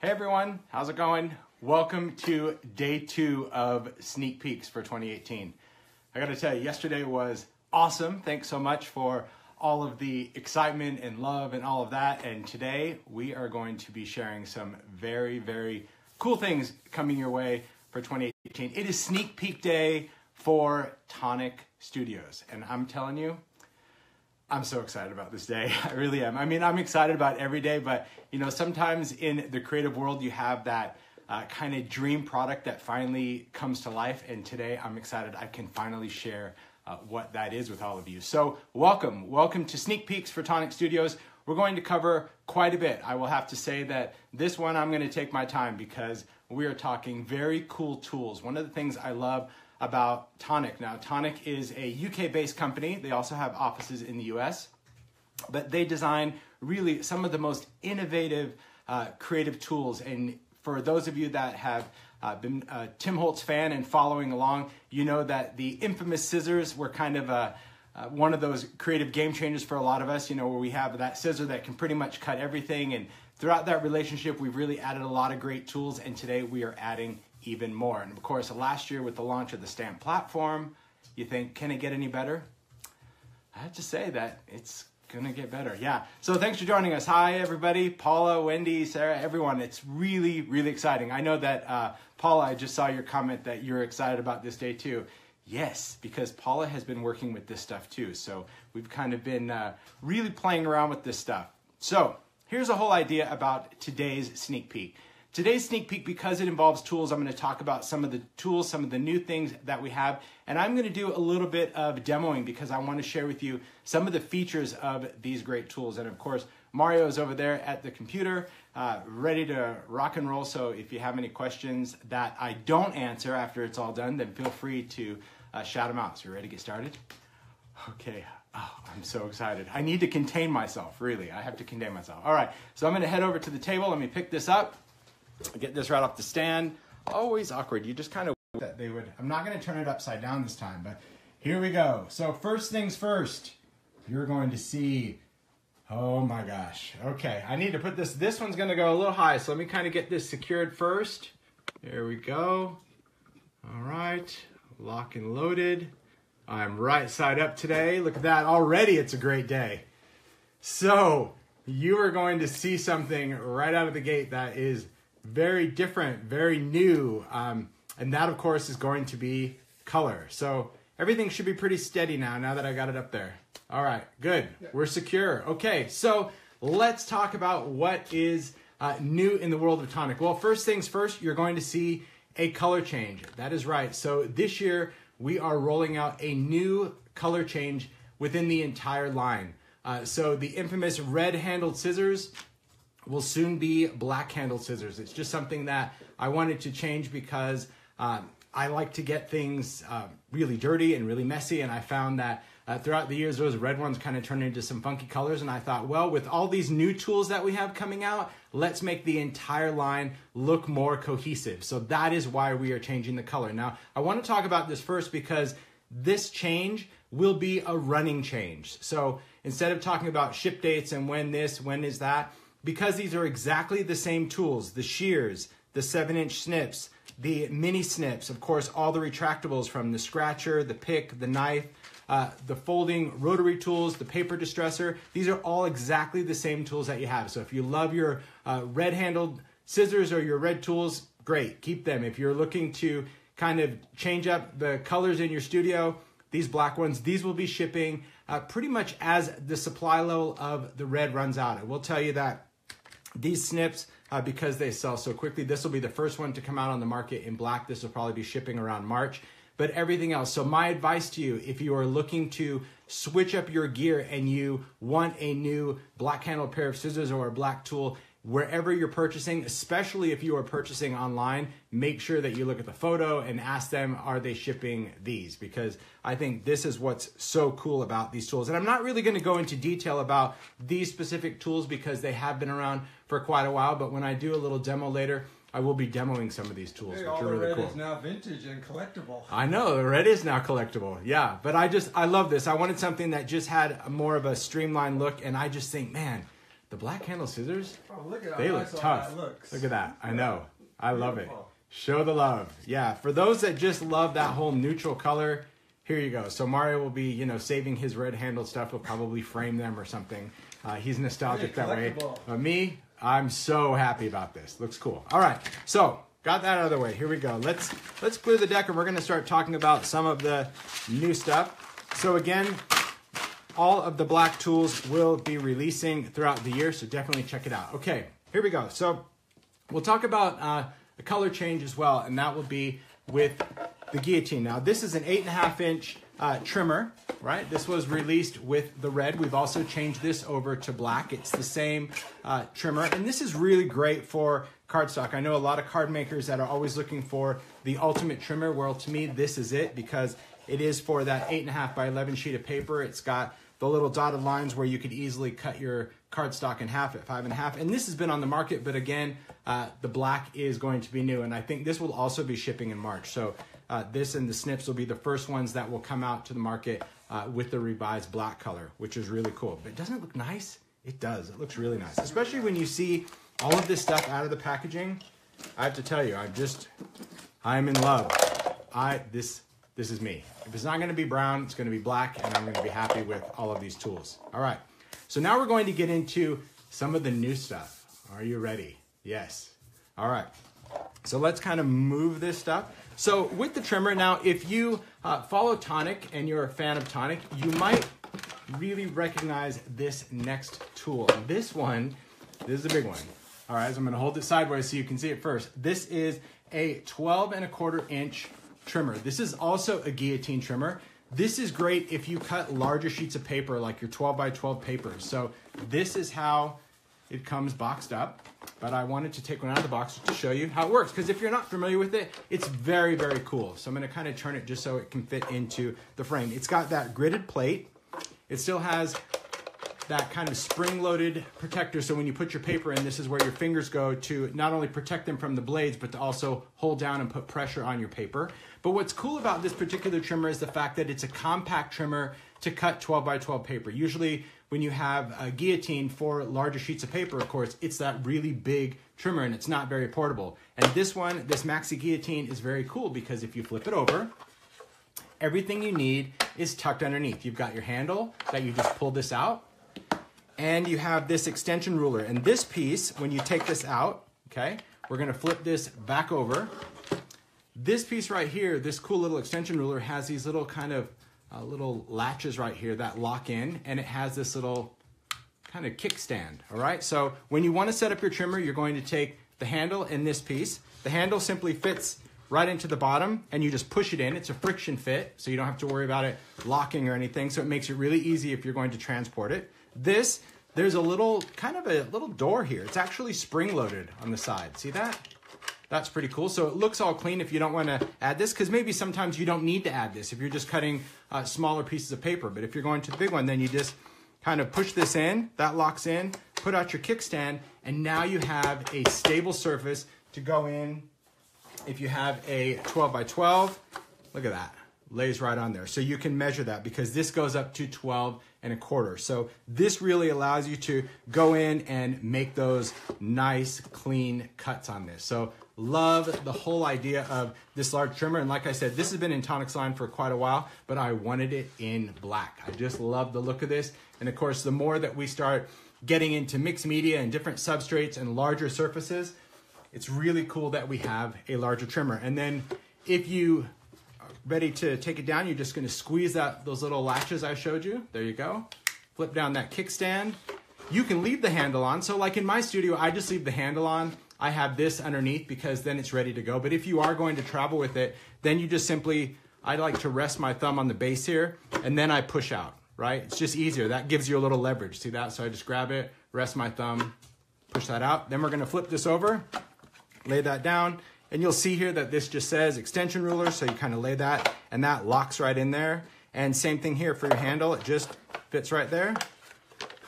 Hey everyone, how's it going? Welcome to day 2 of sneak peeks for 2018. I gotta tell you, yesterday was awesome. Thanks so much for all of the excitement and love and all of that. And today we are going to be sharing some very, very cool things coming your way for 2018. It is sneak peek day for Tonic Studios. And I'm telling you, I'm so excited about this day. I really am. I mean, I'm excited about every day, but you know, sometimes in the creative world, you have that kind of dream product that finally comes to life. And today I'm excited I can finally share what that is with all of you. So welcome to Sneak Peeks for Tonic Studios. We're going to cover quite a bit. I will have to say that this one I'm going to take my time because we are talking very cool tools. One of the things I love about Tonic. Now, Tonic is a UK-based company. They also have offices in the US, but they design really some of the most innovative, creative tools. And for those of you that have been a Tim Holtz fan and following along, you know that the infamous scissors were kind of one of those creative game changers for a lot of us, you know, where we have that scissor that can pretty much cut everything. And throughout that relationship, we've really added a lot of great tools. And today we are adding even more. And of course, last year with the launch of the Stamp platform, you think, can it get any better? I have to say that it's gonna get better. Yeah. So thanks for joining us. Hi, everybody. Paula, Wendy, Sarah, everyone. It's really, really exciting. I know that, Paula, I just saw your comment that you're excited about this day too. Yes, because Paula has been working with this stuff too. So we've kind of been really playing around with this stuff. So here's a whole idea about today's sneak peek. Today's sneak peek, because it involves tools, I'm going to talk about some of the tools, some of the new things that we have, and I'm going to do a little bit of demoing because I want to share with you some of the features of these great tools. And of course, Mario is over there at the computer, ready to rock and roll. So if you have any questions that I don't answer after it's all done, then feel free to shout them out. So you ready to get started? Okay. Oh, I'm so excited. I need to contain myself, really. I have to contain myself. All right. So I'm going to head over to the table. Let me pick this up. Get this right off the stand. Always awkward. You just kind of that they would. I'm not going to turn it upside down this time, but here we go. So first things first, you're going to see, oh my gosh. Okay, I need to put this. This one's going to go a little high, so let me kind of get this secured first. There we go. All right, lock and loaded. I'm right side up today. Look at that. Already it's a great day. So you are going to see something right out of the gate that is very different, very new, and that of course is going to be color. So everything should be pretty steady now that I got it up there. All right, good, we're secure. Okay, so let's talk about what is new in the world of Tonic. Well, first things first, you're going to see a color change. That is right. So this year we are rolling out a new color change within the entire line. So the infamous red-handled scissors will soon be black-handled scissors. It's just something that I wanted to change because I like to get things really dirty and really messy, and I found that throughout the years, those red ones kind of turned into some funky colors, and I thought, well, with all these new tools that we have coming out, let's make the entire line look more cohesive. So that is why we are changing the color. Now, I want to talk about this first because this change will be a running change. So instead of talking about ship dates and when is that, because these are exactly the same tools, the shears, the 7-inch snips, the mini snips, of course, all the retractables from the scratcher, the pick, the knife, the folding rotary tools, the paper distresser, these are all exactly the same tools that you have. So if you love your red-handled scissors or your red tools, great, keep them. If you're looking to kind of change up the colors in your studio, these black ones, these will be shipping pretty much as the supply level of the red runs out. I will tell you that these snips, because they sell so quickly, this will be the first one to come out on the market in black. This will probably be shipping around March, but everything else. So my advice to you, if you are looking to switch up your gear and you want a new black handled pair of scissors or a black tool, wherever you're purchasing, especially if you are purchasing online, make sure that you look at the photo and ask them, are they shipping these? Because I think this is what's so cool about these tools. And I'm not really going to go into detail about these specific tools because they have been around for quite a while, but when I do a little demo later, I will be demoing some of these tools, which are really cool. Red is now vintage and collectible. I know, the red is now collectible, yeah. But I love this. I wanted something that just had more of a streamlined look, and I just think, man, the black handle scissors, Oh, look at how they nice look all tough. that looks. Look at that. I know. I love it. Beautiful. Show the love. Yeah, for those that just love that whole neutral color, here you go. So Mario will be, saving his red-handled stuff. He'll probably frame them or something. He's nostalgic that way. But me, I'm so happy about this. Looks cool. All right, so got that out of the way. Here we go. Let's clear the deck, and we're going to start talking about some of the new stuff. So again, all of the black tools will be releasing throughout the year, so definitely check it out. Okay, here we go. So we'll talk about a color change as well, and that will be with the Guillotine. Now, this is an 8.5-inch trimmer, right? This was released with the red. We've also changed this over to black. It's the same trimmer, and this is really great for cardstock. I know a lot of card makers that are always looking for the ultimate trimmer. Well, to me, this is it because it is for that 8.5 by 11 sheet of paper. It's got the little dotted lines where you could easily cut your cardstock in half at 5.5. And this has been on the market, but again, the black is going to be new. And I think this will also be shipping in March. So this and the snips will be the first ones that will come out to the market with the revised black color, which is really cool. But doesn't it look nice? It does. It looks really nice, especially when you see all of this stuff out of the packaging. I have to tell you, I'm in love. This is me. If it's not going to be brown, it's going to be black, and I'm going to be happy with all of these tools. All right, so now we're going to get into some of the new stuff. Are you ready? Yes. All right, so let's kind of move this stuff. So with the trimmer, now if you follow Tonic and you're a fan of Tonic, you might really recognize this next tool. And this is a big one. All right, so I'm going to hold it sideways so you can see it first. This is a 12.25-inch trimmer. This is also a guillotine trimmer. This is great if you cut larger sheets of paper, like your 12 by 12 papers. So this is how it comes boxed up, but I wanted to take one out of the box to show you how it works, because if you're not familiar with it, it's very, very cool. So I'm going to kind of turn it just so it can fit into the frame. It's got that gridded plate. It still has that kind of spring-loaded protector, so when you put your paper in, this is where your fingers go to not only protect them from the blades, but to also hold down and put pressure on your paper. But what's cool about this particular trimmer is the fact that it's a compact trimmer to cut 12 by 12 paper. Usually when you have a guillotine for larger sheets of paper, of course, it's that really big trimmer and it's not very portable. And this one, this Maxi Guillotine, is very cool because if you flip it over, everything you need is tucked underneath. You've got your handle that you just pull this out, and you have this extension ruler. And this piece, when you take this out, okay, we're gonna flip this back over. This piece right here, this cool little extension ruler, has these little kind of little latches right here that lock in, and it has this little kind of kickstand, all right? So when you wanna set up your trimmer, you're going to take the handle in this piece. The handle simply fits right into the bottom, and you just push it in. It's a friction fit, so you don't have to worry about it locking or anything, so it makes it really easy if you're going to transport it. There's a little, kind of a little door here. It's actually spring-loaded on the side. See that? That's pretty cool. So it looks all clean if you don't want to add this, because maybe sometimes you don't need to add this if you're just cutting smaller pieces of paper. But if you're going to the big one, then you just kind of push this in, that locks in, put out your kickstand, and now you have a stable surface to go in. If you have a 12 by 12, look at that, lays right on there. So you can measure that because this goes up to 12.25. So this really allows you to go in and make those nice, clean cuts on this. So love the whole idea of this large trimmer. And like I said, this has been in Tonic's line for quite a while, but I wanted it in black. I just love the look of this. And of course, the more that we start getting into mixed media and different substrates and larger surfaces, it's really cool that we have a larger trimmer. And then if you are ready to take it down, you're just gonna squeeze those little latches I showed you. There you go. Flip down that kickstand. You can leave the handle on. So like in my studio, I just leave the handle on. I have this underneath because then it's ready to go. But if you are going to travel with it, then you just simply, I like to rest my thumb on the base here, and then I push out, right? It's just easier. That gives you a little leverage. See that? So I just grab it, rest my thumb, push that out. Then we're gonna flip this over, lay that down, and you'll see here that this just says extension ruler, so you kind of lay that, and that locks right in there. And same thing here for your handle, it just fits right there.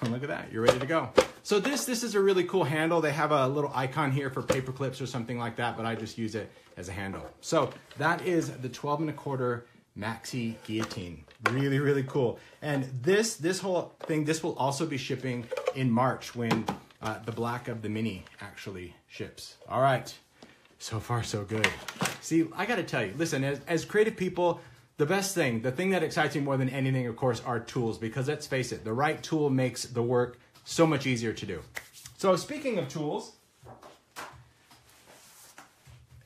And look at that, you're ready to go. So this is a really cool handle. They have a little icon here for paper clips or something like that, but I just use it as a handle. So that is the 12.25 maxi guillotine. Really, really cool. And this whole thing, this will also be shipping in March when the black of the mini actually ships. All right, so far so good. See, I gotta tell you, listen, as creative people, the best thing, the thing that excites me more than anything, of course, are tools, because let's face it, the right tool makes the work so much easier to do. So speaking of tools,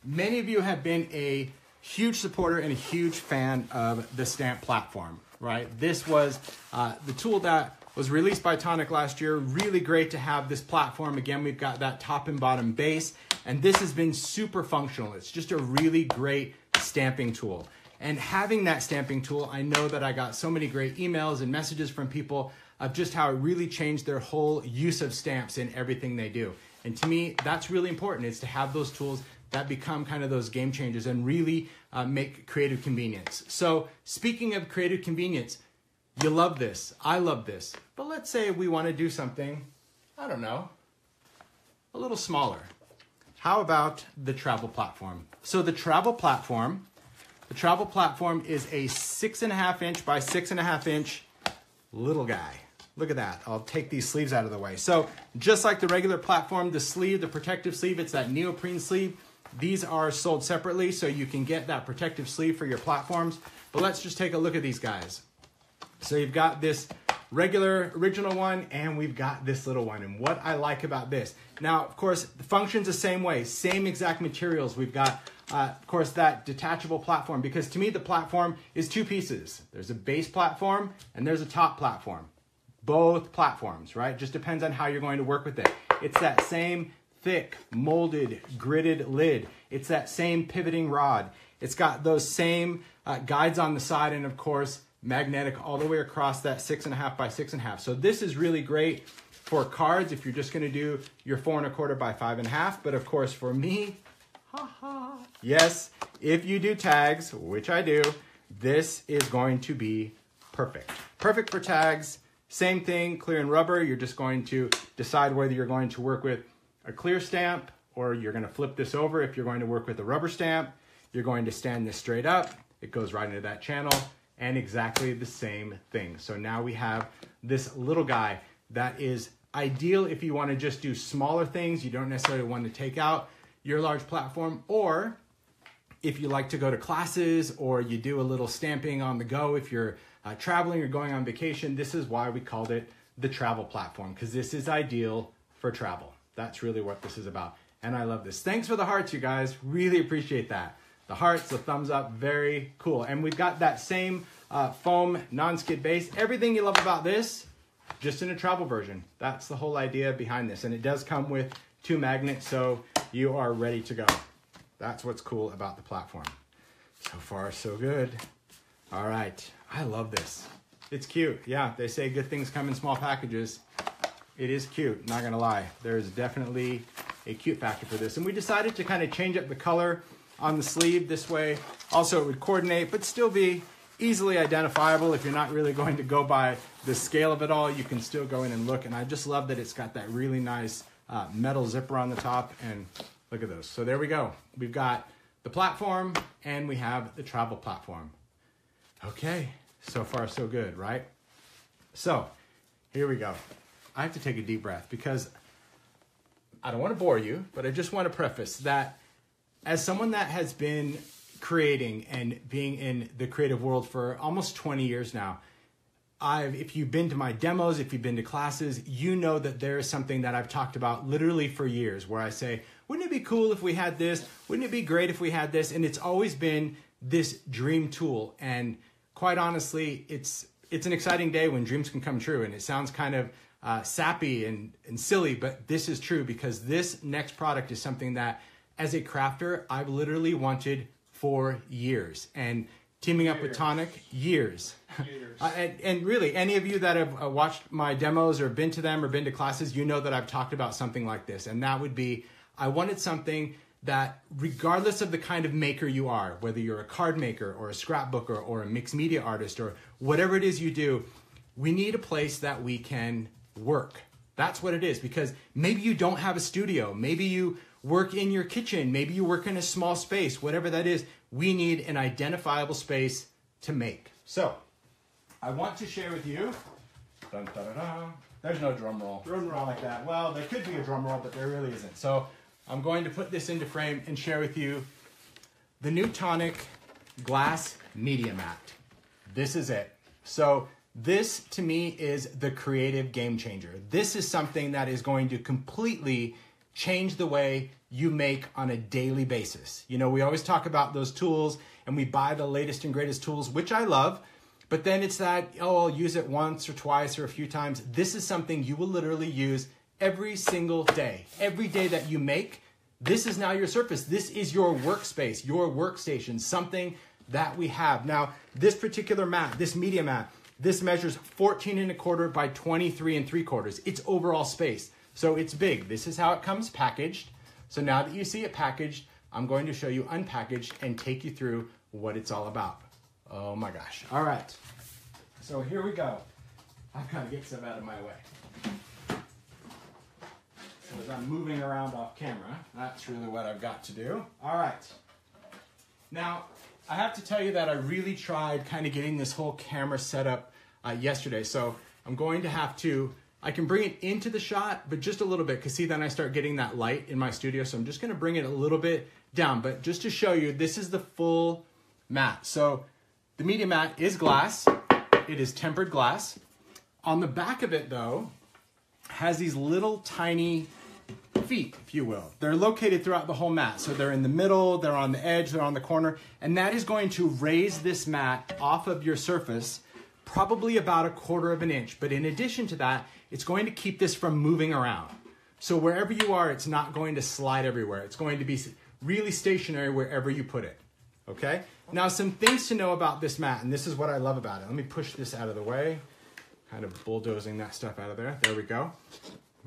many of you have been a huge supporter and a huge fan of the stamp platform, right? This was the tool that was released by Tonic last year. Really great to have this platform. Again, we've got that top and bottom base, and this has been super functional. It's just a really great stamping tool. And having that stamping tool, I know that I got so many great emails and messages from people of just how it really changed their whole use of stamps in everything they do. And to me, that's really important, is to have those tools that become kind of those game changers and really make creative convenience. So speaking of creative convenience, you love this, I love this, but let's say we want to do something, I don't know, a little smaller. How about the travel platform? So the travel platform is a 6.5 inch by 6.5 inch little guy. Look at that. I'll take these sleeves out of the way. So just like the regular platform, the sleeve, the protective sleeve, it's that neoprene sleeve. These are sold separately, so you can get that protective sleeve for your platforms. But let's just take a look at these guys. So you've got this regular original one, and we've got this little one. And what I like about this, now, of course, the function's the same way, same exact materials. We've got, of course, that detachable platform, because to me, the platform is two pieces. There's a base platform and there's a top platform. Both platforms, right? Just depends on how you're going to work with it. It's that same thick, molded, gridded lid. It's that same pivoting rod. It's got those same guides on the side, and of course, magnetic all the way across that 6.5 by 6.5. So this is really great for cards if you're just gonna do your 4 1/4 by 5.5. But of course, for me, yes, if you do tags, which I do, this is going to be perfect. Perfect for tags. Same thing, clear and rubber. You're just going to decide whether you're going to work with a clear stamp or you're going to flip this over. If you're going to work with a rubber stamp, you're going to stand this straight up. It goes right into that channel, and exactly the same thing. So now we have this little guy that is ideal if you want to just do smaller things. You don't necessarily want to take out your large platform, or if you like to go to classes or you do a little stamping on the go, if you're traveling or going on vacation, this is why we called it the travel platform, because this is ideal for travel. That's really what this is about. And I love this. Thanks for the hearts, you guys. Really appreciate that. The hearts, the thumbs up, very cool. And we've got that same foam non-skid base. Everything you love about this, just in a travel version. That's the whole idea behind this. And it does come with 2 magnets, so you are ready to go. That's what's cool about the platform. So far, so good. All right, I love this. It's cute. Yeah, they say good things come in small packages. It is cute, not gonna lie. There's definitely a cute factor for this. And we decided to kind of change up the color on the sleeve this way. Also, it would coordinate, but still be easily identifiable. If you're not really going to go by the scale of it all, you can still go in and look. And I just love that it's got that really nice metal zipper on the top. And look at those. So there we go. We've got the platform and we have the travel platform. Okay, so far so good, right? So here we go. I have to take a deep breath because I don't want to bore you, but I just want to preface that as someone that has been creating and being in the creative world for almost 20 years now, if you've been to my demos, if you've been to classes, you know that there is something that I've talked about literally for years where I say, wouldn't it be cool if we had this? Wouldn't it be great if we had this? And it's always been this dream tool. And quite honestly, it's an exciting day when dreams can come true. And it sounds kind of sappy and silly, but this is true because this next product is something that as a crafter, I've literally wanted for years. And teaming up with Tonic, years. And really, any of you that have watched my demos or been to them or been to classes, you know that I've talked about something like this. And that would be, I wanted something that regardless of the kind of maker you are, whether you're a card maker or a scrapbooker or a mixed media artist or whatever it is you do, we need a place that we can work. That's what it is, because maybe you don't have a studio. Maybe you work in your kitchen. Maybe you work in a small space, whatever that is. We need an identifiable space to make. So I want to share with you, dun, dun, dun, dun. There's no drum roll. Drum roll like that. Well, there could be a drum roll, but there really isn't. So I'm going to put this into frame and share with you the new Tonic glass media mat. This is it. So this to me is the creative game changer. This is something that is going to completely change the way you make on a daily basis. You know, we always talk about those tools and we buy the latest and greatest tools, which I love, but then it's that, oh, I'll use it once or twice or a few times. This is something you will literally use every single day. Every day that you make, this is now your surface. This is your workspace, your workstation, something that we have. Now, this particular mat, this media mat, this measures 14¼ by 23¾ It's overall space. So it's big. This is how it comes packaged. So now that you see it packaged, I'm going to show you unpackaged and take you through what it's all about. Oh my gosh. All right. So here we go. I've got to get some out of my way. So as I'm moving around off camera, that's really what I've got to do. All right. Now, I have to tell you that I really tried kind of getting this whole camera set up yesterday. So I'm going to have to, I can bring it into the shot, but just a little bit, because see, then I start getting that light in my studio. So I'm just going to bring it a little bit down. But just to show you, this is the full mat. So the media mat is glass. It is tempered glass. On the back of it, though, has these little tiny feet, if you will. They're located throughout the whole mat. So they're in the middle, they're on the edge, they're on the corner, and that is going to raise this mat off of your surface probably about 1/4 inch. But in addition to that, it's going to keep this from moving around. So wherever you are, it's not going to slide everywhere. It's going to be really stationary wherever you put it, okay? Now, some things to know about this mat, and this is what I love about it. Let me push this out of the way, kind of bulldozing that stuff out of there. There we go.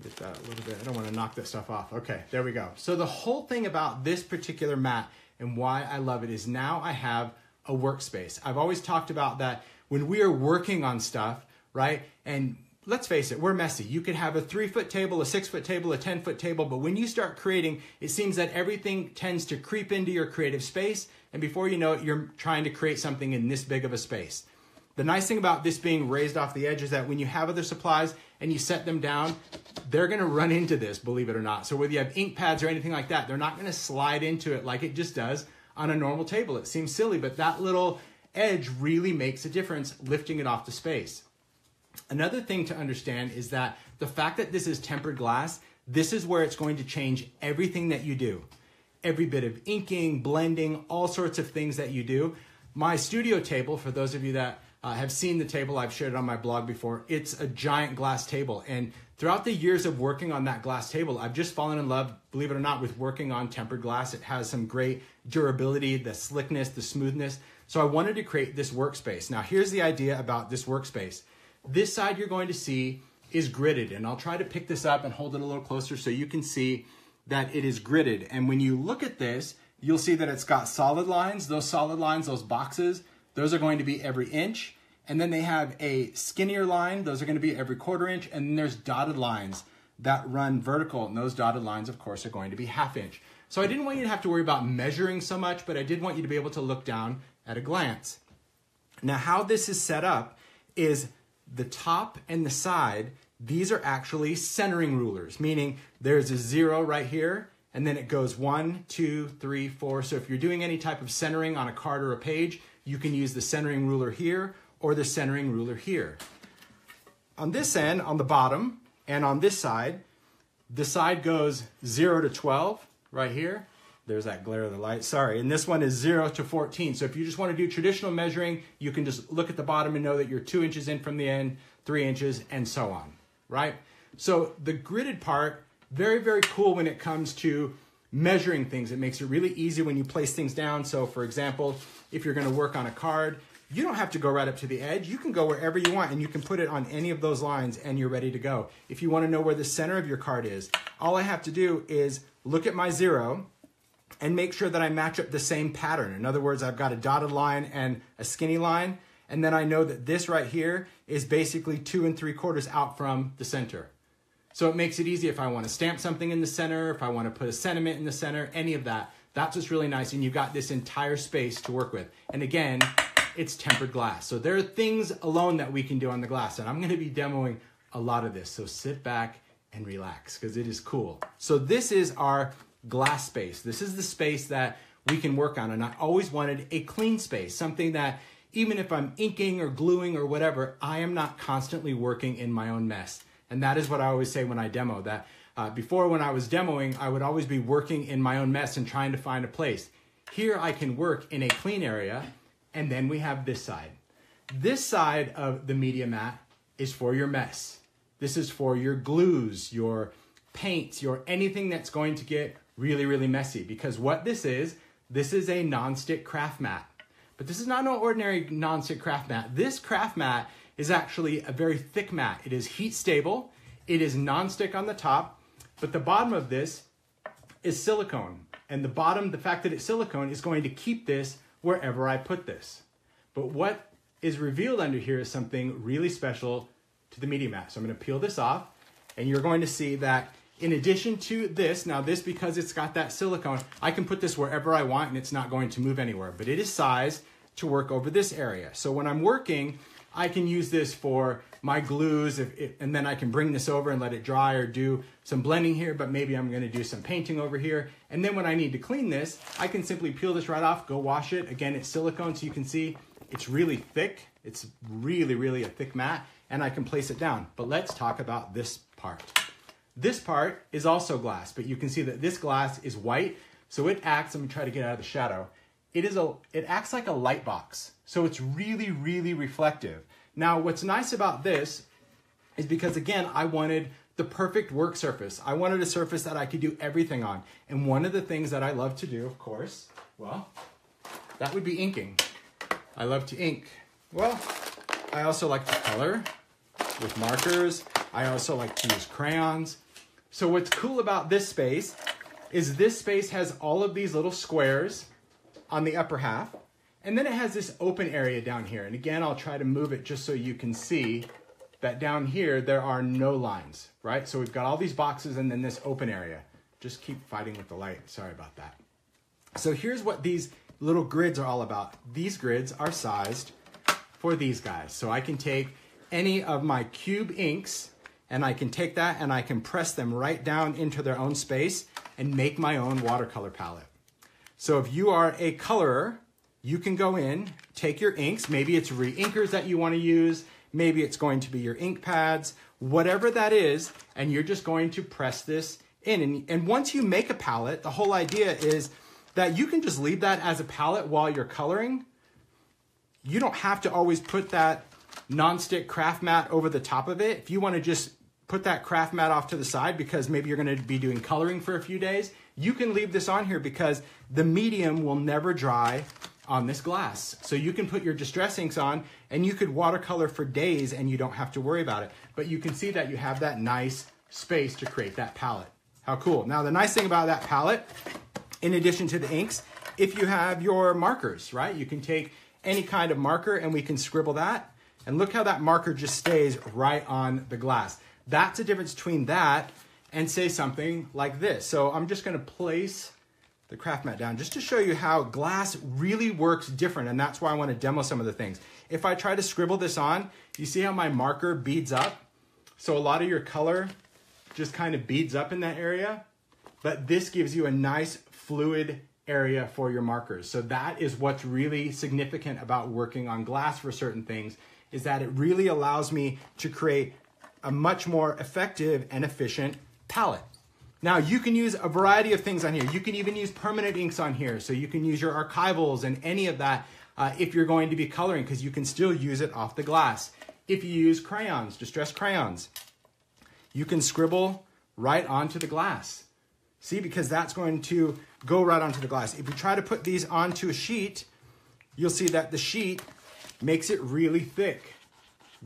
Get that a little bit. I don't want to knock that stuff off. Okay, there we go. So the whole thing about this particular mat and why I love it is now I have a workspace. I've always talked about that when we are working on stuff, right? And let's face it, we're messy. You could have a 3-foot table, a 6-foot table, a 10-foot table, but when you start creating, it seems that everything tends to creep into your creative space, and before you know it, you're trying to create something in this big of a space. The nice thing about this being raised off the edge is that when you have other supplies and you set them down, they're gonna run into this, believe it or not. So whether you have ink pads or anything like that, they're not gonna slide into it like it just does on a normal table. It seems silly, but that little edge really makes a difference lifting it off the space. Another thing to understand is that the fact that this is tempered glass, this is where it's going to change everything that you do. Every bit of inking, blending, all sorts of things that you do. My studio table, for those of you that have seen the table, I've shared it on my blog before, it's a giant glass table. And throughout the years of working on that glass table, I've just fallen in love, believe it or not, with working on tempered glass. It has some great durability, the slickness, the smoothness. So I wanted to create this workspace. Now here's the idea about this workspace. This side you're going to see is gridded, and I'll try to pick this up and hold it a little closer so you can see that it is gridded. And when you look at this, you'll see that it's got solid lines. Those solid lines, those boxes, those are going to be every inch. And then they have a skinnier line. Those are going to be every 1/4 inch. And then there's dotted lines that run vertical. And those dotted lines, of course, are going to be 1/2 inch. So I didn't want you to have to worry about measuring so much, but I did want you to be able to look down at a glance. Now, how this is set up is the top and the side, these are actually centering rulers, meaning there's a 0 right here, and then it goes 1, 2, 3, 4. So if you're doing any type of centering on a card or a page, you can use the centering ruler here or the centering ruler here. On this end, on the bottom, and on this side, the side goes 0 to 12 right here. There's that glare of the light, sorry. And this one is 0 to 14. So if you just want to do traditional measuring, you can just look at the bottom and know that you're 2 inches in from the end, 3 inches, and so on, right? So the gridded part, very, very cool when it comes to measuring things. It makes it really easy when you place things down. So for example, if you're going to work on a card, you don't have to go right up to the edge. You can go wherever you want, and you can put it on any of those lines, and you're ready to go. If you want to know where the center of your card is, all I have to do is look at my 0 and make sure that I match up the same pattern. In other words, I've got a dotted line and a skinny line, and then I know that this right here is basically 2 3/4 out from the center. So it makes it easy if I want to stamp something in the center, if I want to put a sentiment in the center, any of that. That's what's really nice, and you've got this entire space to work with. And again, it's tempered glass. So there are things alone that we can do on the glass, and I'm gonna be demoing a lot of this. So sit back and relax, because it is cool. So this is our glass space. This is the space that we can work on, and I always wanted a clean space, something that even if I'm inking or gluing or whatever, I am not constantly working in my own mess. And that is what I always say when I demo, that before when I was demoing, I would always be working in my own mess and trying to find a place. Here I can work in a clean area, and then we have this side. This side of the media mat is for your mess. This is for your glues, your paints, your anything that's going to get really, really messy. Because what this is a Nonstick Craft Mat. But this is not an ordinary Nonstick Craft Mat. This craft mat is actually a very thick mat. It is heat stable. It is nonstick on the top, but the bottom of this is silicone. And the bottom, the fact that it's silicone, is going to keep this wherever I put this. But what is revealed under here is something really special to the media mat. So I'm going to peel this off, and you're going to see that in addition to this, now this, because it's got that silicone, I can put this wherever I want and it's not going to move anywhere, but it is sized to work over this area. So when I'm working, I can use this for my glues, and then I can bring this over and let it dry or do some blending here, but maybe I'm gonna do some painting over here. And then when I need to clean this, I can simply peel this right off, go wash it. Again, it's silicone, so you can see it's really thick. It's really, really a thick mat, and I can place it down. But let's talk about this part. This part is also glass, but you can see that this glass is white, so it acts, let me try to get out of the shadow. It acts like a light box, so it's really, really reflective. Now, what's nice about this is because, again, I wanted the perfect work surface. I wanted a surface that I could do everything on. And one of the things that I love to do, of course, well, that would be inking. I love to ink. Well, I also like to color with markers. I also like to use crayons. So what's cool about this space is this space has all of these little squares on the upper half, and then it has this open area down here. And again, I'll try to move it just so you can see that down here there are no lines, right? So we've got all these boxes and then this open area. Just keep fighting with the light, sorry about that. So here's what these little grids are all about. These grids are sized for these guys. So I can take any of my cube inks, and I can take that and I can press them right down into their own space and make my own watercolor palette. So if you are a colorer, you can go in, take your inks, maybe it's re-inkers that you want to use, maybe it's going to be your ink pads, whatever that is, and you're just going to press this in. And once you make a palette, the whole idea is that you can just leave that as a palette while you're coloring. You don't have to always put that Nonstick Craft Mat over the top of it. If you want to just put that craft mat off to the side because maybe you're going to be doing coloring for a few days, you can leave this on here because the medium will never dry on this glass. So you can put your distress inks on and you could watercolor for days and you don't have to worry about it. But you can see that you have that nice space to create that palette. How cool. Now the nice thing about that palette, in addition to the inks, if you have your markers, right? You can take any kind of marker and we can scribble that. And look how that marker just stays right on the glass. That's the difference between that and say something like this. So I'm just gonna place the craft mat down just to show you how glass really works different, and that's why I wanna demo some of the things. If I try to scribble this on, you see how my marker beads up? So a lot of your color just kind of beads up in that area, but this gives you a nice fluid area for your markers. So that is what's really significant about working on glass for certain things, is that it really allows me to create a much more effective and efficient palette. Now you can use a variety of things on here. You can even use permanent inks on here. So you can use your archivals and any of that if you're going to be coloring, because you can still use it off the glass. If you use crayons, distressed crayons, you can scribble right onto the glass. See, because that's going to go right onto the glass. If you try to put these onto a sheet, you'll see that the sheet makes it really thick,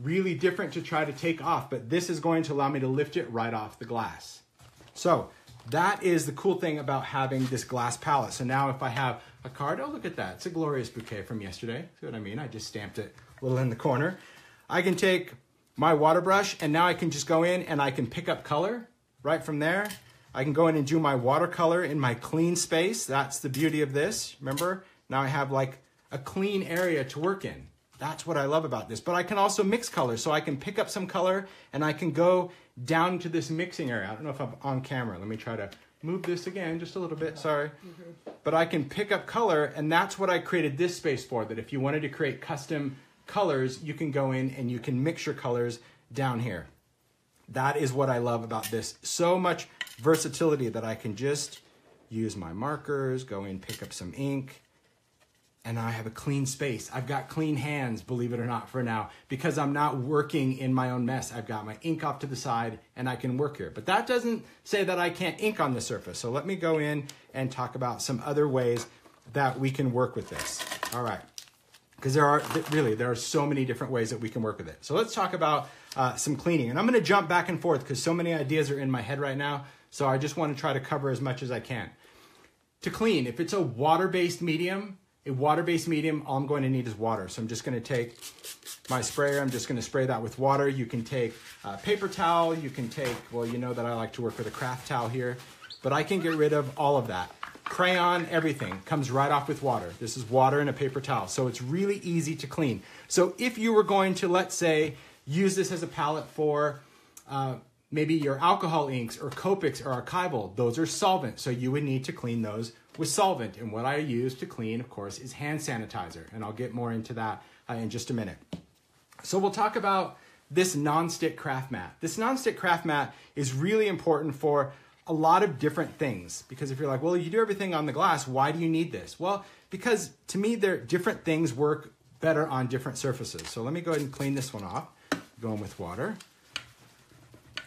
really different to try to take off, but this is going to allow me to lift it right off the glass. So that is the cool thing about having this glass palette. So now if I have a card, oh, look at that. It's a glorious bouquet from yesterday. See what I mean? I just stamped it a little in the corner. I can take my water brush and now I can just go in and I can pick up color right from there. I can go in and do my watercolor in my clean space. That's the beauty of this. Remember, now I have like a clean area to work in. That's what I love about this. But I can also mix colors, so I can pick up some color and I can go down to this mixing area. I don't know if I'm on camera. Let me try to move this again just a little bit, sorry. But I can pick up color, and that's what I created this space for, that if you wanted to create custom colors, you can go in and you can mix your colors down here. That is what I love about this. So much versatility that I can just use my markers, go in, pick up some ink, and I have a clean space. I've got clean hands, believe it or not, for now, because I'm not working in my own mess. I've got my ink off to the side and I can work here. But that doesn't say that I can't ink on the surface. So let me go in and talk about some other ways that we can work with this. All right, because there are so many different ways that we can work with it. So let's talk about some cleaning. And I'm gonna jump back and forth because so many ideas are in my head right now. So I just wanna try to cover as much as I can. To clean, if it's a water-based medium, all I'm going to need is water. So I'm just going to take my sprayer. I'm just going to spray that with water. You can take a paper towel. You can take, well, you know that I like to work with a craft towel here, but I can get rid of all of that. Crayon, everything comes right off with water. This is water and a paper towel. So it's really easy to clean. So if you were going to, let's say, use this as a palette for maybe your alcohol inks or Copics or archival, those are solvent. So you would need to clean those with solvent. And what I use to clean, of course, is hand sanitizer. And I'll get more into that in just a minute. So we'll talk about this Nonstick Craft Mat. This Nonstick Craft Mat is really important for a lot of different things. Because if you're like, well, you do everything on the glass, why do you need this? Well, because to me, different things work better on different surfaces. So let me go ahead and clean this one off. Going with water.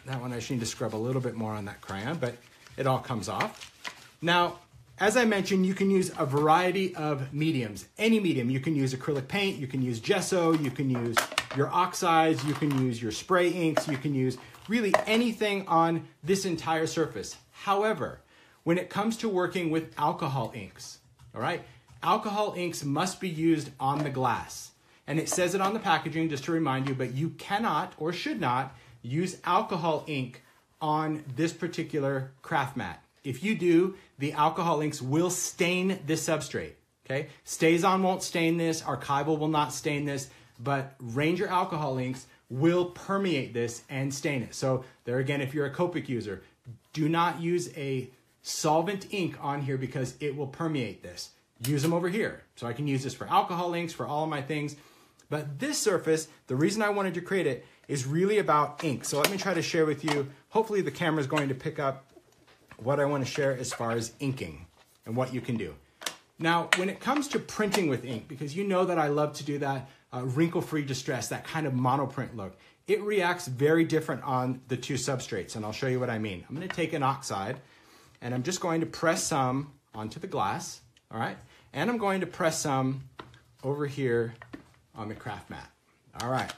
That one I just need to scrub a little bit more on that crayon, but it all comes off. Now, as I mentioned, you can use a variety of mediums. Any medium. You can use acrylic paint, you can use gesso, you can use your oxides, you can use your spray inks, you can use really anything on this entire surface. However, when it comes to working with alcohol inks, all right, alcohol inks must be used on the glass. And it says it on the packaging, just to remind you, but you cannot or should not use alcohol ink on this particular craft mat. If you do, the alcohol inks will stain this substrate, okay? StazOn won't stain this, Archival will not stain this, but Ranger alcohol inks will permeate this and stain it. So there again, if you're a Copic user, do not use a solvent ink on here because it will permeate this. Use them over here. So I can use this for alcohol inks, for all of my things. But this surface, the reason I wanted to create it is really about ink. So let me try to share with you, hopefully the camera is going to pick up what I want to share as far as inking and what you can do. Now, when it comes to printing with ink, because you know that I love to do that wrinkle-free distress, that kind of monoprint look, it reacts very different on the two substrates, and I'll show you what I mean. I'm going to take an oxide, and I'm just going to press some onto the glass, all right? And I'm going to press some over here on the craft mat. All right.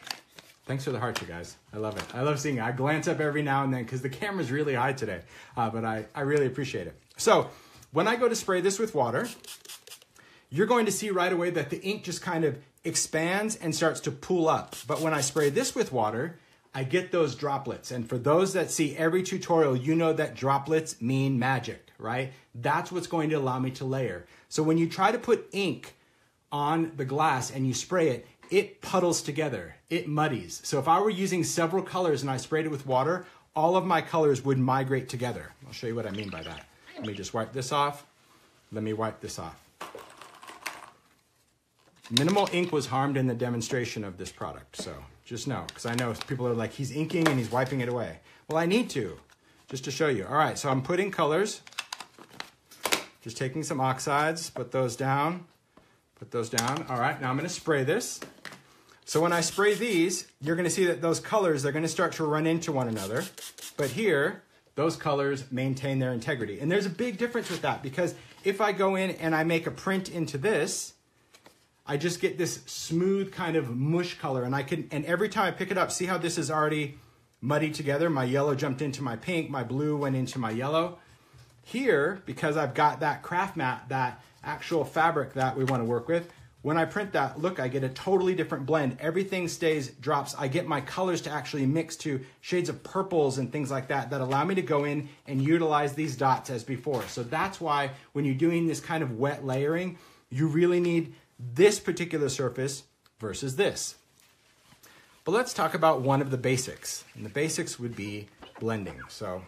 Thanks for the heart, you guys. I love it. I love seeing it. I glance up every now and then because the camera's really high today, but I really appreciate it. So when I go to spray this with water, you're going to see right away that the ink just kind of expands and starts to pool up. But when I spray this with water, I get those droplets. And for those that see every tutorial, you know that droplets mean magic, right? That's what's going to allow me to layer. So when you try to put ink on the glass and you spray it, it puddles together, it muddies. So if I were using several colors and I sprayed it with water, all of my colors would migrate together. I'll show you what I mean by that. Let me just wipe this off. Let me wipe this off. Minimal ink was harmed in the demonstration of this product, so just know, because I know people are like, he's inking and he's wiping it away. Well, I need to, just to show you. All right, so I'm putting colors, just taking some oxides, put those down. Put those down. All right, now I'm going to spray this. So when I spray these, you're going to see that those colors, they're going to start to run into one another. But here, those colors maintain their integrity. And there's a big difference with that because if I go in and I make a print into this, I just get this smooth kind of mush color. And every time I pick it up, see how this is already muddied together? My yellow jumped into my pink, my blue went into my yellow. Here, because I've got that craft mat, that actual fabric that we want to work with, when I print that, look, I get a totally different blend. Everything drops. I get my colors to actually mix to shades of purples and things like that allow me to go in and utilize these dots as before. So that's why when you're doing this kind of wet layering, you really need this particular surface versus this. But let's talk about one of the basics. And the basics would be blending. So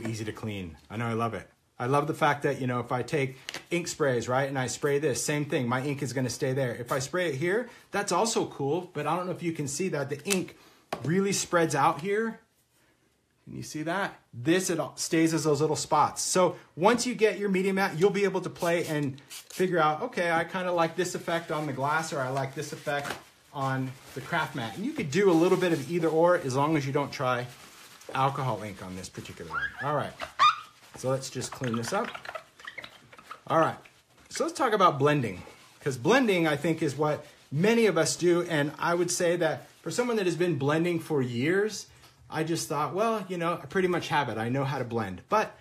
easy to clean. I know, I love it. I love the fact that, you know, if I take ink sprays, right, and I spray this, same thing, my ink is gonna stay there. If I spray it here, that's also cool, but I don't know if you can see that the ink really spreads out here. Can you see that? This, it stays as those little spots. So once you get your media mat, you'll be able to play and figure out, okay, I kind of like this effect on the glass, or I like this effect on the craft mat. And you could do a little bit of either or, as long as you don't try alcohol ink on this particular one. All right, so let's just clean this up. All right, so let's talk about blending, because blending, I think, is what many of us do. And I would say that for someone that has been blending for years, I just thought, well, you know, I pretty much have it. I know how to blend. But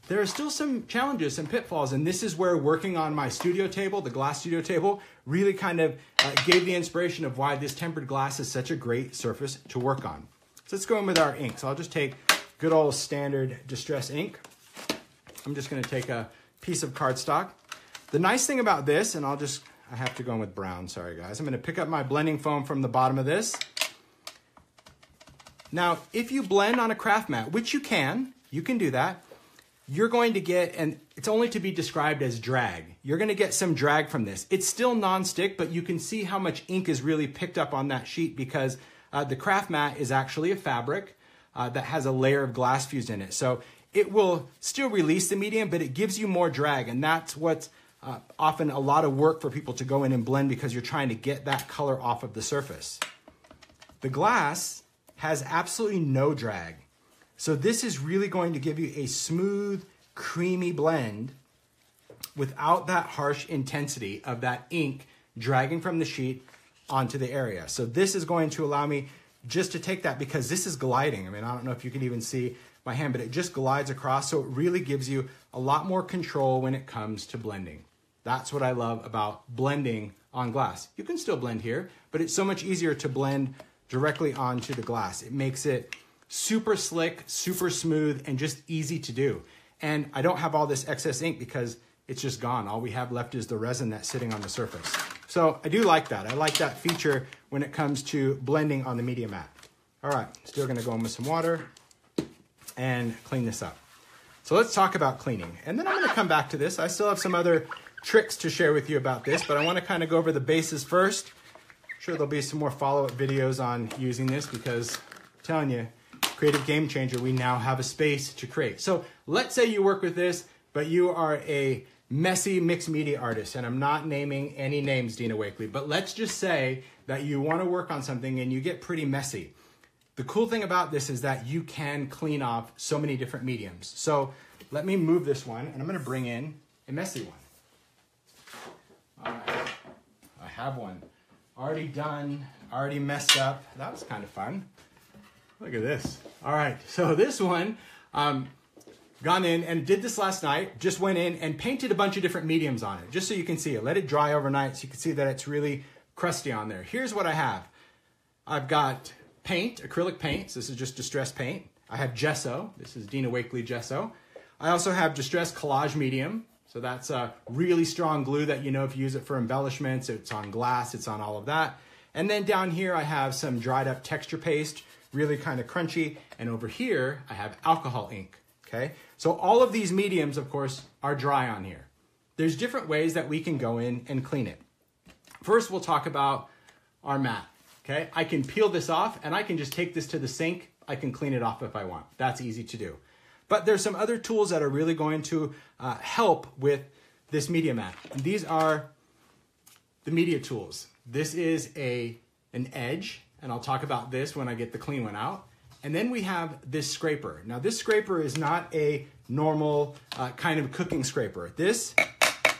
there are still some challenges, some pitfalls, and this is where working on my studio table, the glass studio table, really kind of gave the inspiration of why this tempered glass is such a great surface to work on. So let's go in with our ink. So I'll just take good old standard distress ink. I'm just gonna take a piece of cardstock. The nice thing about this, and I have to go in with brown, sorry guys. I'm gonna pick up my blending foam from the bottom of this. Now, if you blend on a craft mat, which you can do that, you're going to get, and it's only to be described as drag. You're gonna get some drag from this. It's still non-stick, but you can see how much ink is really picked up on that sheet, because the craft mat is actually a fabric that has a layer of glass fused in it. So it will still release the medium, but it gives you more drag, and that's what's often a lot of work for people to go in and blend, because you're trying to get that color off of the surface. The glass has absolutely no drag. So this is really going to give you a smooth, creamy blend without that harsh intensity of that ink dragging from the sheet onto the area. So this is going to allow me just to take that, because this is gliding. I mean, I don't know if you can even see my hand, but it just glides across. So it really gives you a lot more control when it comes to blending. That's what I love about blending on glass. You can still blend here, but it's so much easier to blend directly onto the glass. It makes it super slick, super smooth, and just easy to do. And I don't have all this excess ink because it's just gone. All we have left is the resin that's sitting on the surface. So I do like that. I like that feature when it comes to blending on the media mat. All right, still gonna go in with some water and clean this up. So let's talk about cleaning. And then I'm gonna come back to this. I still have some other tricks to share with you about this, but I wanna kind of go over the bases first. I'm sure there'll be some more follow-up videos on using this, because I'm telling you, creative game changer, we now have a space to create. So let's say you work with this, but you are a messy mixed media artist, and I'm not naming any names, Dina Wakely, but let's just say that you wanna work on something and you get pretty messy. The cool thing about this is that you can clean off so many different mediums. So let me move this one, and I'm gonna bring in a messy one. All right, I have one already done, already messed up. That was kind of fun. Look at this. All right, so this one, gone in and did this last night, just went in and painted a bunch of different mediums on it, just so you can see it. Let it dry overnight so you can see that it's really crusty on there. Here's what I have. I've got paint, acrylic paints. This is just distressed paint. I have gesso. This is Dina Wakely gesso. I also have distressed collage medium. So that's a really strong glue that, you know, if you use it for embellishments, it's on glass, it's on all of that. And then down here, I have some dried up texture paste, really kind of crunchy. And over here, I have alcohol ink, okay? So all of these mediums, of course, are dry on here. There's different ways that we can go in and clean it. First, we'll talk about our mat, okay? I can peel this off and I can just take this to the sink. I can clean it off if I want. That's easy to do. But there's some other tools that are really going to help with this media mat. And these are the media tools. This is an edge, and I'll talk about this when I get the clean one out. And then we have this scraper. Now this scraper is not a normal kind of cooking scraper. This,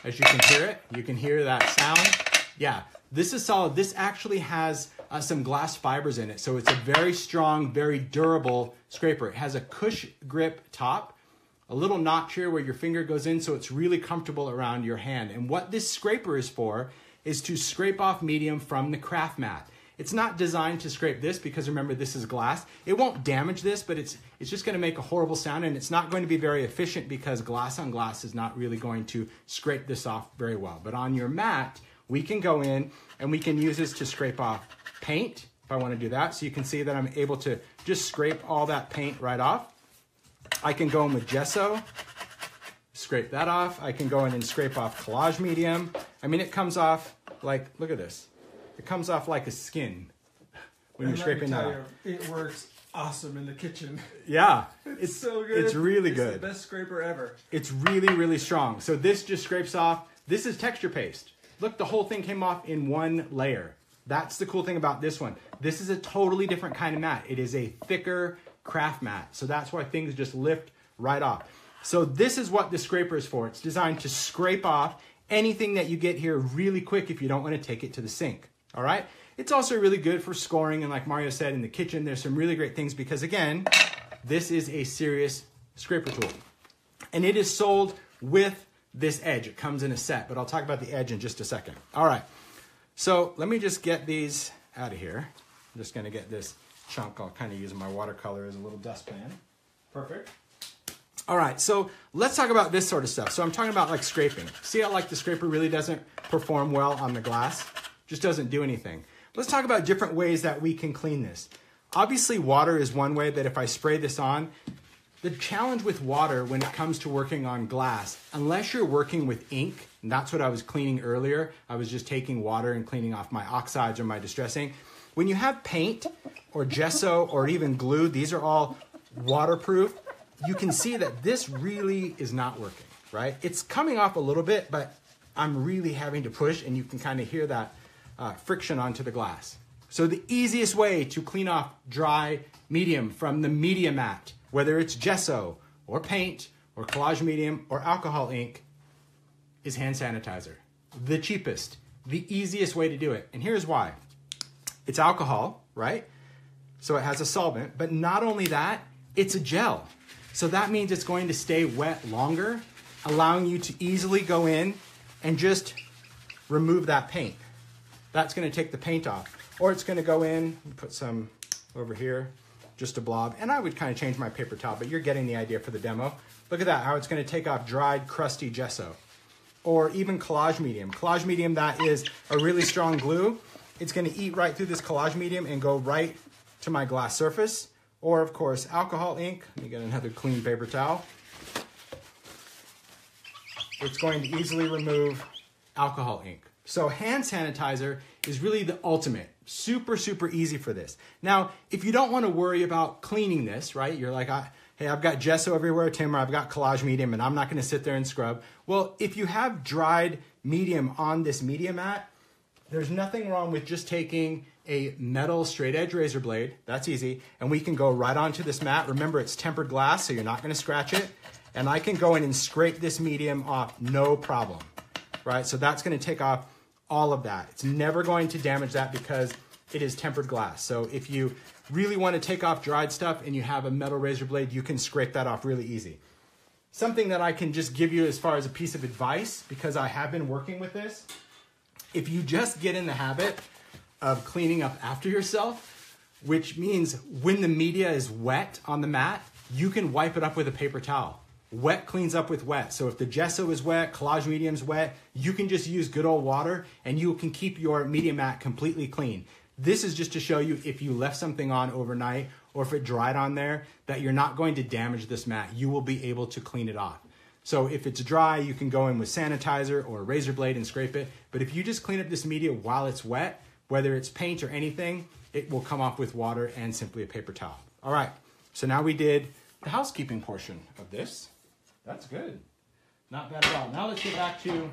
as you can hear it, you can hear that sound. Yeah, this is solid. This actually has some glass fibers in it. So it's a very strong, very durable scraper. It has a cush grip top, a little notch here where your finger goes in, so it's really comfortable around your hand. And what this scraper is for is to scrape off medium from the craft mat. It's not designed to scrape this, because remember, this is glass. It won't damage this, but it's just gonna make a horrible sound, and it's not going to be very efficient because glass on glass is not really going to scrape this off very well. But on your mat, we can go in and we can use this to scrape off paint if I want to do that. So you can see that I'm able to just scrape all that paint right off. I can go in with gesso, scrape that off. I can go in and scrape off collage medium. I mean, it comes off like, look at this. It comes off like a skin when you're scraping that off. It works awesome in the kitchen. Yeah. It's so good. It's really good. It's the best scraper ever. It's really, really strong. So this just scrapes off. This is texture paste. Look, the whole thing came off in one layer. That's the cool thing about this one. This is a totally different kind of mat. It is a thicker craft mat. So that's why things just lift right off. So this is what the scraper is for. It's designed to scrape off anything that you get here really quick if you don't want to take it to the sink. All right. It's also really good for scoring. And like Mario said, in the kitchen, there's some really great things because again, this is a serious scraper tool. And it is sold with this edge. It comes in a set, but I'll talk about the edge in just a second. All right. So let me just get these out of here. I'm just going to get this chunk. I'll kind of use my watercolor as a little dustpan. Perfect. All right, so let's talk about this sort of stuff. So I'm talking about like scraping. See how like the scraper really doesn't perform well on the glass? Just doesn't do anything. Let's talk about different ways that we can clean this. Obviously, water is one way that if I spray this on, the challenge with water when it comes to working on glass, unless you're working with ink, and that's what I was cleaning earlier, I was just taking water and cleaning off my oxides or my distress ink. When you have paint or gesso or even glue, these are all waterproof. You can see that this really is not working, right? It's coming off a little bit, but I'm really having to push and you can kind of hear that friction onto the glass. So the easiest way to clean off dry medium from the media mat, whether it's gesso or paint or collage medium or alcohol ink, is hand sanitizer. The cheapest, the easiest way to do it. And here's why. It's alcohol, right? So it has a solvent, but not only that, it's a gel. So that means it's going to stay wet longer, allowing you to easily go in and just remove that paint. That's going to take the paint off. Or it's going to go in, put some over here, just a blob. And I would kind of change my paper towel, but you're getting the idea for the demo. Look at that, how it's going to take off dried, crusty gesso. Or even collage medium. Collage medium, that is a really strong glue. It's going to eat right through this collage medium and go right to my glass surface. Or, of course, alcohol ink. Let me get another clean paper towel. It's going to easily remove alcohol ink. So hand sanitizer is really the ultimate. Super, super easy for this. Now, if you don't want to worry about cleaning this, right? You're like, hey, I've got gesso everywhere, Tim, or I've got collage medium, and I'm not going to sit there and scrub. Well, if you have dried medium on this media mat, there's nothing wrong with just taking a metal straight edge razor blade. That's easy. And we can go right onto this mat. Remember, it's tempered glass, so you're not going to scratch it. And I can go in and scrape this medium off, no problem, right? So that's going to take off all of that. It's never going to damage that because it is tempered glass. So if you really want to take off dried stuff and you have a metal razor blade, you can scrape that off really easy. Something that I can just give you as far as a piece of advice, because I have been working with this, if you just get in the habit of cleaning up after yourself, which means when the media is wet on the mat, you can wipe it up with a paper towel. Wet cleans up with wet. So if the gesso is wet, collage medium's wet, you can just use good old water and you can keep your media mat completely clean. This is just to show you if you left something on overnight or if it dried on there, that you're not going to damage this mat. You will be able to clean it off. So if it's dry, you can go in with sanitizer or a razor blade and scrape it. But if you just clean up this media while it's wet, whether it's paint or anything, it will come off with water and simply a paper towel. All right, so now we did the housekeeping portion of this. That's good. Not bad at all. Now let's get back to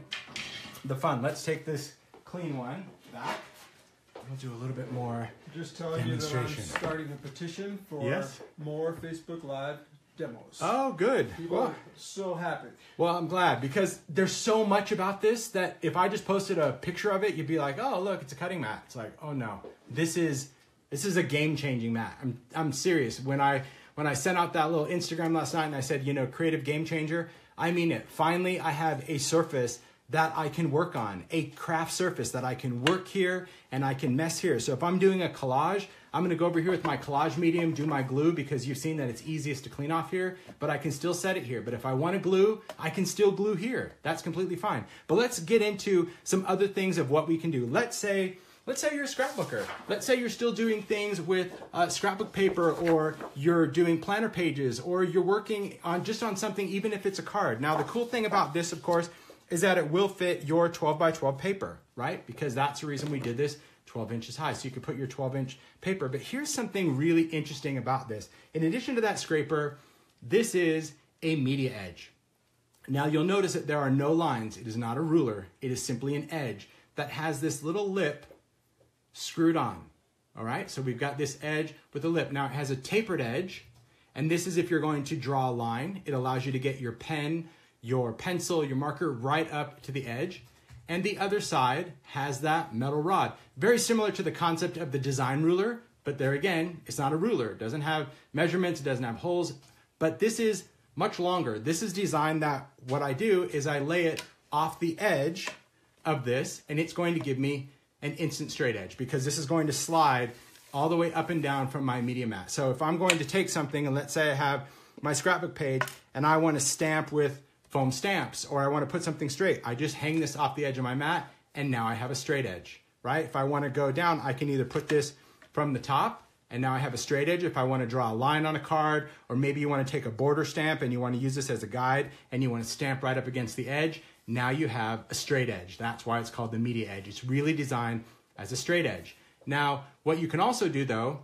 the fun. Let's take this clean one back. We'll do a little bit more Just telling you that I'm starting a petition for more Facebook Live demos. Oh, good. People are so happy. Well, I'm glad because there's so much about this that if I just posted a picture of it, you'd be like, oh, look, it's a cutting mat. It's like, oh no, this is a game-changing mat. I'm serious. When I sent out that little Instagram last night and I said, creative game changer, I mean it. Finally, I have a surface that I can work on, a craft surface that I can work here and I can mess here. So if I'm doing a collage, I'm gonna go over here with my collage medium, do my glue, because you've seen that it's easiest to clean off here, but I can still set it here. But if I wanna glue, I can still glue here. That's completely fine. But let's get into some other things of what we can do. Let's say you're a scrapbooker. Let's say you're still doing things with scrapbook paper, or you're doing planner pages, or you're working on just on something, even if it's a card. Now, the cool thing about this, of course, is that it will fit your 12 by 12 paper, right? Because that's the reason we did this 12 inches high. So you could put your 12-inch paper. But here's something really interesting about this. In addition to that scraper, this is a media edge. Now you'll notice that there are no lines. It is not a ruler. It is simply an edge that has this little lip screwed on. All right, so we've got this edge with a lip. Now it has a tapered edge, and this is if you're going to draw a line. It allows you to get your pen, your pencil, your marker right up to the edge. And the other side has that metal rod. Very similar to the concept of the design ruler, but there again, it's not a ruler. It doesn't have measurements, it doesn't have holes, but this is much longer. This is designed that what I do is I lay it off the edge of this, and it's going to give me an instant straight edge, because this is going to slide all the way up and down from my media mat. So if I'm going to take something, and let's say I have my scrapbook page and I want to stamp with foam stamps, or I want to put something straight, I just hang this off the edge of my mat, and now I have a straight edge, right? If I want to go down, I can either put this from the top, and now I have a straight edge. If I want to draw a line on a card, or maybe you want to take a border stamp and you want to use this as a guide, and you want to stamp right up against the edge, now you have a straight edge. That's why it's called the media edge. It's really designed as a straight edge. Now, what you can also do though,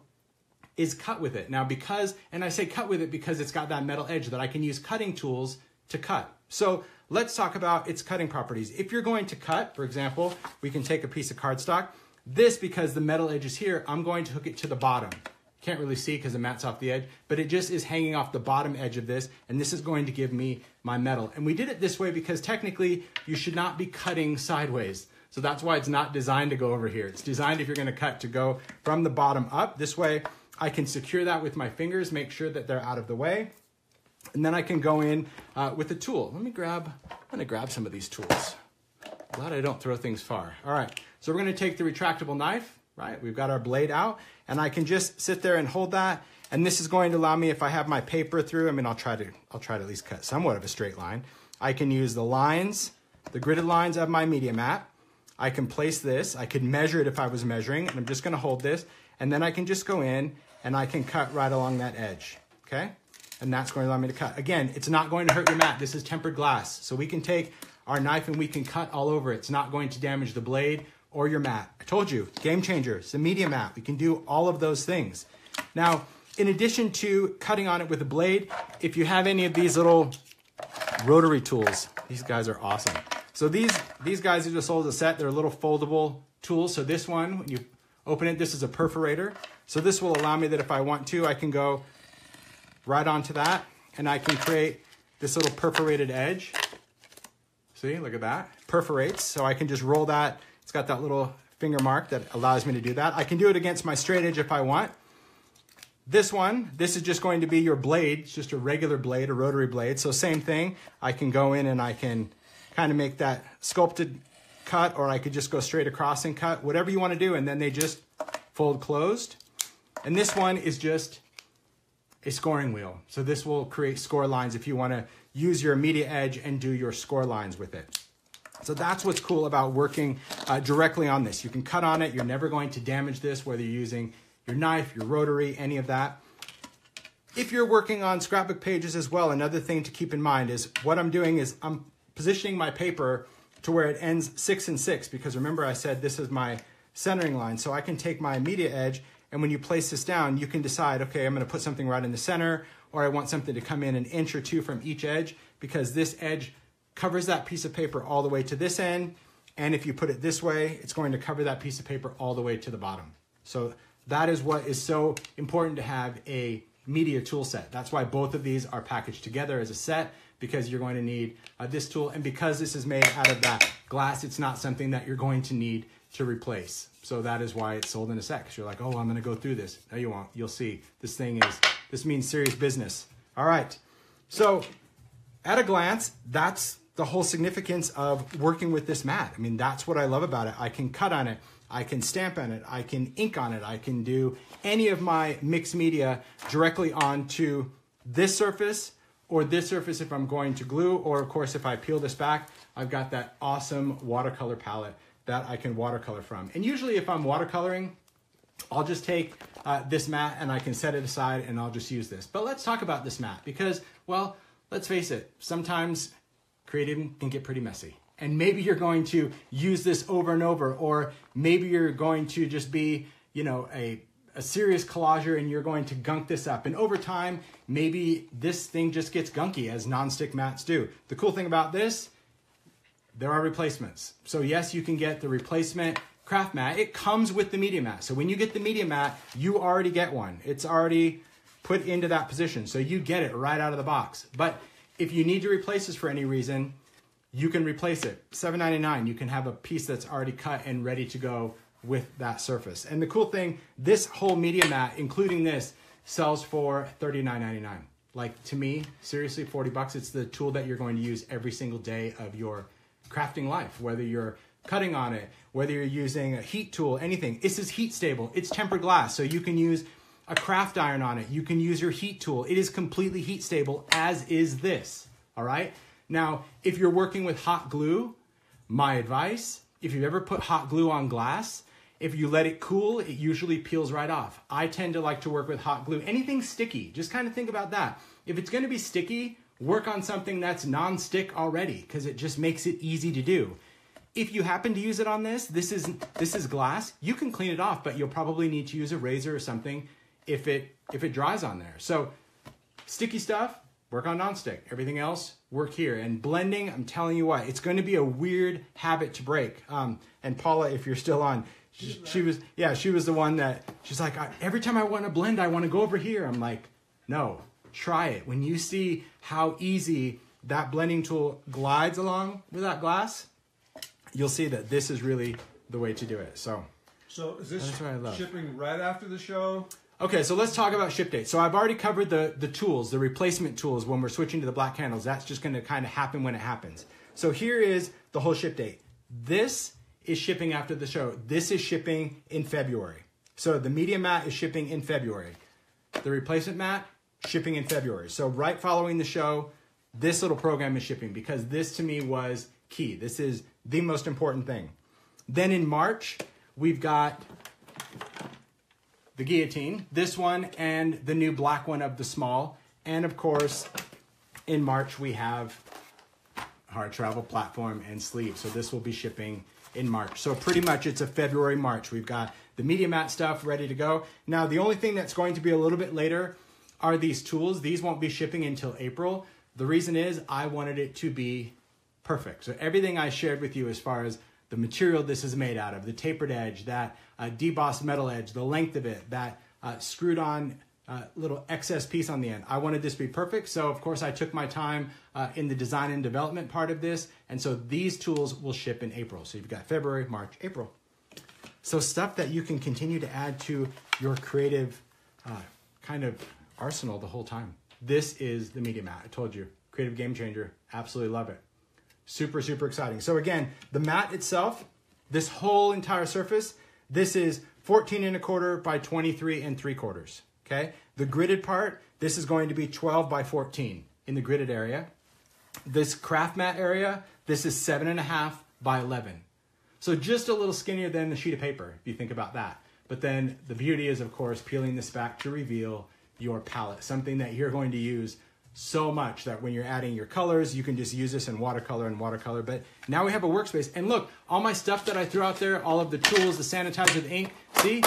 is cut with it. Now because, and I say cut with it because it's got that metal edge that I can use cutting tools to cut. So let's talk about its cutting properties. If you're going to cut, for example, we can take a piece of cardstock. This, because the metal edge is here, I'm going to hook it to the bottom. Can't really see because the mat's off the edge, but it just is hanging off the bottom edge of this, and this is going to give me my metal. And we did it this way because technically you should not be cutting sideways. So that's why it's not designed to go over here. It's designed if you're going to cut to go from the bottom up. This way I can secure that with my fingers, make sure that they're out of the way. And then I can go in with a tool. I'm gonna grab some of these tools. Glad I don't throw things far. All right, so we're gonna take the retractable knife, right? We've got our blade out, and I can just sit there and hold that. And this is going to allow me, if I have my paper through, I mean, I'll try to at least cut somewhat of a straight line. I can use the lines, the gridded lines of my media mat. I can place this, I could measure it if I was measuring, and I'm just gonna hold this, and then I can just go in and I can cut right along that edge, okay? And that's going to allow me to cut. Again, it's not going to hurt your mat. This is tempered glass. So we can take our knife and we can cut all over it. It's not going to damage the blade or your mat. I told you, game changer. It's a media mat. We can do all of those things. Now, in addition to cutting on it with a blade, if you have any of these little rotary tools, these guys are awesome. So these guys are just sold as a set. They're little foldable tools. So this one, when you open it, this is a perforator. So this will allow me that if I want to, I can go right onto that, and I can create this little perforated edge. See, look at that, perforates. So I can just roll that. It's got that little finger mark that allows me to do that. I can do it against my straight edge if I want. This one, this is just going to be your blade. It's just a regular blade, a rotary blade. So same thing, I can go in and I can kind of make that sculpted cut, or I could just go straight across and cut, whatever you want to do, and then they just fold closed. And this one is just a scoring wheel. So this will create score lines if you want to use your media edge and do your score lines with it. So that's what's cool about working directly on this. You can cut on it. You're never going to damage this, whether you're using your knife, your rotary, any of that. If you're working on scrapbook pages as well, another thing to keep in mind is what I'm doing is I'm positioning my paper to where it ends 6 and 6, because remember I said this is my centering line. So I can take my media edge, and when you place this down, you can decide, okay, I'm gonna put something right in the center, or I want something to come in an inch or two from each edge, because this edge covers that piece of paper all the way to this end. And if you put it this way, it's going to cover that piece of paper all the way to the bottom. So that is what is so important to have a media tool set. That's why both of these are packaged together as a set, because you're going to need this tool. And because this is made out of that glass, it's not something that you're going to need to replace. So that is why it's sold in a set. Because you're like, oh, I'm going to go through this. No, you won't. You'll see. This means serious business. All right. So at a glance, that's the whole significance of working with this mat. I mean, that's what I love about it. I can cut on it. I can stamp on it, I can ink on it, I can do any of my mixed media directly onto this surface or this surface if I'm going to glue, or of course if I peel this back, I've got that awesome watercolor palette that I can watercolor from. And usually if I'm watercoloring, I'll just take this mat and I can set it aside and I'll just use this. But let's talk about this mat because, well, let's face it, sometimes creating can get pretty messy. And maybe you're going to use this over and over, or maybe you're going to just be, you know, a serious collager and you're going to gunk this up. And over time, maybe this thing just gets gunky, as nonstick mats do. The cool thing about this, there are replacements. So yes, you can get the replacement craft mat. It comes with the media mat. So when you get the media mat, you already get one. It's already put into that position. So you get it right out of the box. But if you need to replace this for any reason, you can replace it. $7.99, you can have a piece that's already cut and ready to go with that surface. And the cool thing, this whole media mat, including this, sells for $39.99. Like, to me, seriously, 40 bucks. It's the tool that you're going to use every single day of your crafting life, whether you're cutting on it, whether you're using a heat tool, anything. This is heat stable. It's tempered glass, so you can use a craft iron on it. You can use your heat tool. It is completely heat stable, as is this, all right? Now, if you're working with hot glue, my advice, if you've ever put hot glue on glass, if you let it cool, it usually peels right off. I tend to like to work with hot glue. Anything sticky, just kind of think about that. If it's gonna be sticky, work on something that's non-stick already, because it just makes it easy to do. If you happen to use it on this is glass, you can clean it off, but you'll probably need to use a razor or something if it dries on there. So sticky stuff, work on nonstick. Everything else, work here. And blending, I'm telling you what, it's going to be a weird habit to break. And Paula, if you're still on, she was the one that, she's like, every time I want to blend, I want to go over here. I'm like, no, try it. When you see how easy that blending tool glides along with that glass, you'll see that this is really the way to do it. So is this shipping right after the show? Okay, so let's talk about ship date. So I've already covered the tools, the replacement tools when we're switching to the black candles. That's just gonna kind of happen when it happens. So here is the whole ship date. This is shipping after the show. This is shipping in February. So the media mat is shipping in February. The replacement mat, shipping in February. So right following the show, this little program is shipping because this to me was key. This is the most important thing. Then in March, we've got the Guillotine, this one, and the new black one of the small. And of course, in March, we have our travel platform and sleeve. So this will be shipping in March. So pretty much it's a February, March. We've got the media mat stuff ready to go. Now, the only thing that's going to be a little bit later are these tools. These won't be shipping until April. The reason is I wanted it to be perfect. So everything I shared with you as far as the material this is made out of, the tapered edge, that debossed metal edge, the length of it, that screwed on little excess piece on the end. I wanted this to be perfect. So of course I took my time in the design and development part of this. And so these tools will ship in April. So you've got February, March, April. So stuff that you can continue to add to your creative kind of arsenal the whole time. This is the media mat. I told you, creative game changer. Absolutely love it. Super, super exciting. So again, the mat itself, this whole entire surface, this is 14 1/4 by 23 3/4. Okay. The gridded part, this is going to be 12 by 14 in the gridded area. This craft mat area, this is 7.5 by 11. So just a little skinnier than the sheet of paper, if you think about that. But then the beauty is, of course, peeling this back to reveal your palette, something that you're going to use so much that when you're adding your colors, you can just use this in watercolor and watercolor. But now we have a workspace. And look, all my stuff that I threw out there, all of the tools, the sanitizer, the ink, see,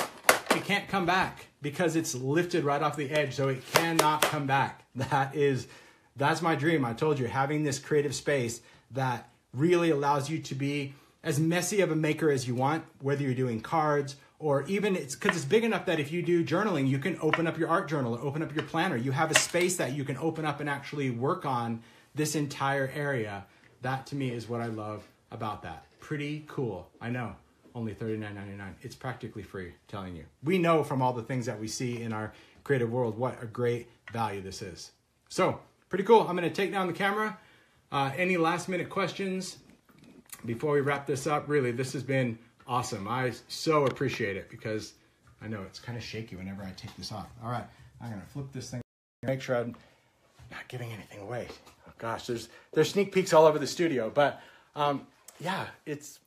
it can't come back because it's lifted right off the edge. So it cannot come back. That's my dream. I told you, having this creative space that really allows you to be as messy of a maker as you want, whether you're doing cards or even because it's big enough that if you do journaling, you can open up your art journal or open up your planner. You have a space that you can open up and actually work on this entire area. That to me is what I love about that. Pretty cool. I know, only $39.99. It's practically free, telling you. We know from all the things that we see in our creative world what a great value this is. So, pretty cool. I'm gonna take down the camera. Any last minute questions before we wrap this up? Really, this has been awesome. I so appreciate it because I know it's kind of shaky whenever I take this off. All right, I'm gonna flip this thing, make sure I'm not giving anything away. Oh gosh, there's sneak peeks all over the studio, but yeah, it's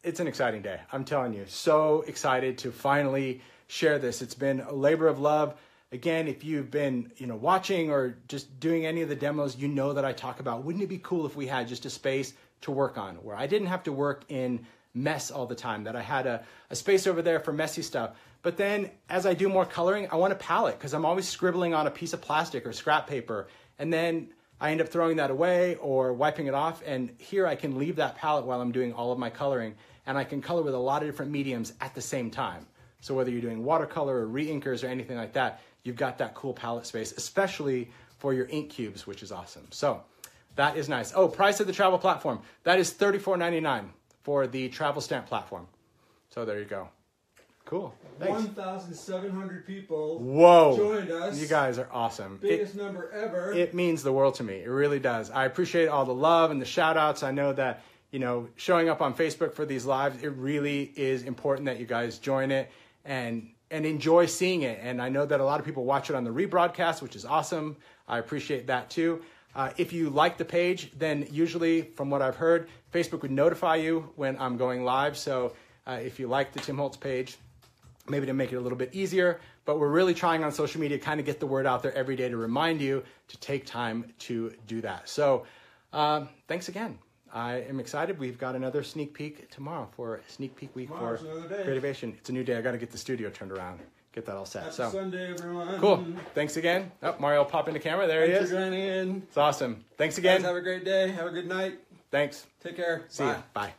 an exciting day. I'm telling you, so excited to finally share this. It's been a labor of love. Again, if you've been, watching or just doing any of the demos, you know that I talk about, wouldn't it be cool if we had just a space to work on where I didn't have to work in mess all the time, that I had a space over there for messy stuff. But then as I do more coloring, I want a palette because I'm always scribbling on a piece of plastic or scrap paper. And then I end up throwing that away or wiping it off. And here I can leave that palette while I'm doing all of my coloring. And I can color with a lot of different mediums at the same time. So whether you're doing watercolor or re-inkers or anything like that, you've got that cool palette space, especially for your ink cubes, which is awesome. So that is nice. Oh, price of the travel platform. That is $34.99 for the travel stamp platform. So there you go. Cool. 1,700 people joined us. You guys are awesome. Biggest number ever. It means the world to me. It really does. I appreciate all the love and the shout outs. I know that, showing up on Facebook for these lives, it really is important that you guys join it and enjoy seeing it. And I know that a lot of people watch it on the rebroadcast, which is awesome. I appreciate that too. If you like the page, then usually, from what I've heard, Facebook would notify you when I'm going live. So if you like the Tim Holtz page, maybe to make it a little bit easier. But we're really trying on social media to kind of get the word out there every day to remind you to take time to do that. So thanks again. I am excited. We've got another sneak peek tomorrow for Sneak Peek Week for Creativation. It's a new day. I got to get the studio turned around, get that all set. Happy Sunday, everyone. Cool. Thanks again. Oh, Mario will pop in the camera. There he is. Thanks for joining in. It's awesome. Thanks again. Guys, have a great day. Have a good night. Thanks. Take care. See you. Bye.